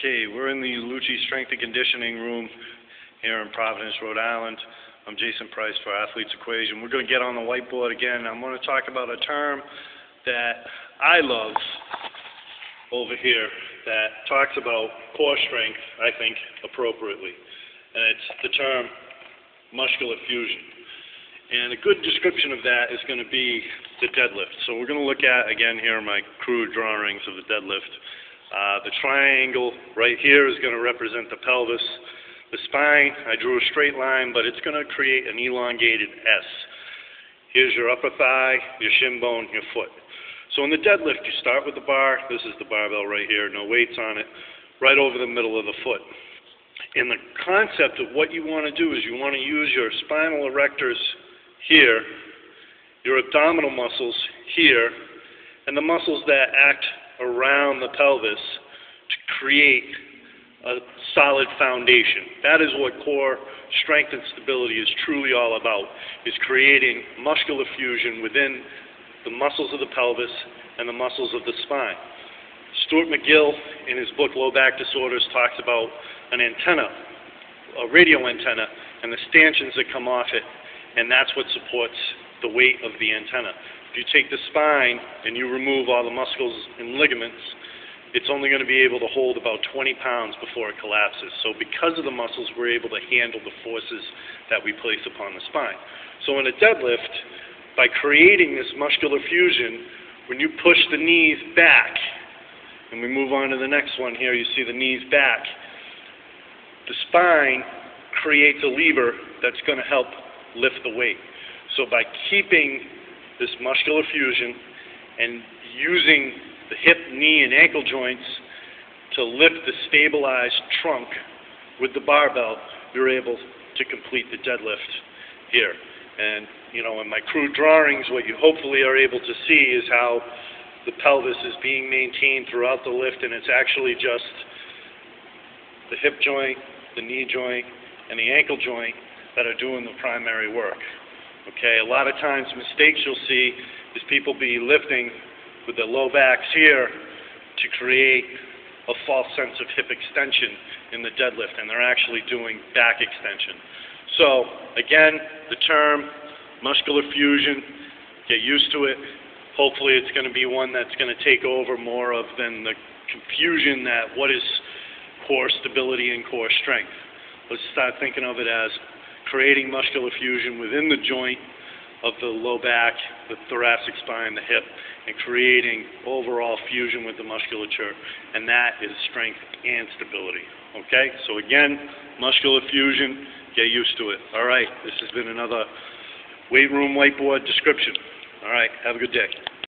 Okay, we're in the Lucci Strength and Conditioning room here in Providence, Rhode Island. I'm Jason Price for Athletes Equation. We're going to get on the whiteboard again. I'm going to talk about a term that I love over here that talks about core strength, I think, appropriately. And it's the term muscular fusion. And a good description of that is going to be the deadlift. So we're going to look at, again, here are my crude drawings of the deadlift. The triangle right here is going to represent the pelvis. The spine, I drew a straight line, but it's going to create an elongated S. Here's your upper thigh, your shin bone, your foot. So in the deadlift, you start with the bar. This is the barbell right here, no weights on it, right over the middle of the foot. And the concept of what you want to do is you want to use your spinal erectors here, your abdominal muscles here, and the muscles that act around the pelvis to create a solid foundation. That is what core strength and stability is truly all about, is creating muscular fusion within the muscles of the pelvis and the muscles of the spine. Stuart McGill, in his book Low Back Disorders, talks about an antenna, a radio antenna, and the stanchions that come off it, and that's what supports the weight of the antenna. If you take the spine and you remove all the muscles and ligaments, it's only going to be able to hold about 20 pounds before it collapses. So because of the muscles, we're able to handle the forces that we place upon the spine. So in a deadlift, by creating this muscular fusion, when you push the knees back, and we move on to the next one here, you see the knees back, the spine creates a lever that's going to help lift the weight. So by keeping this muscular fusion and using the hip, knee, and ankle joints to lift the stabilized trunk with the barbell, you're able to complete the deadlift here. And, you know, in my crude drawings, what you hopefully are able to see is how the pelvis is being maintained throughout the lift, and it's actually just the hip joint, the knee joint, and the ankle joint that are doing the primary work. Okay, a lot of times mistakes you'll see is people be lifting with their low backs here to create a false sense of hip extension in the deadlift, and they're actually doing back extension. So, again, the term muscular fusion, get used to it. Hopefully it's going to be one that's going to take over more of than the confusion that what is core stability and core strength. Let's start thinking of it as creating muscular fusion within the joint of the low back, the thoracic spine, the hip, and creating overall fusion with the musculature, and that is strength and stability. Okay, so again, muscular fusion, get used to it. All right, this has been another weight room whiteboard description. All right, have a good day.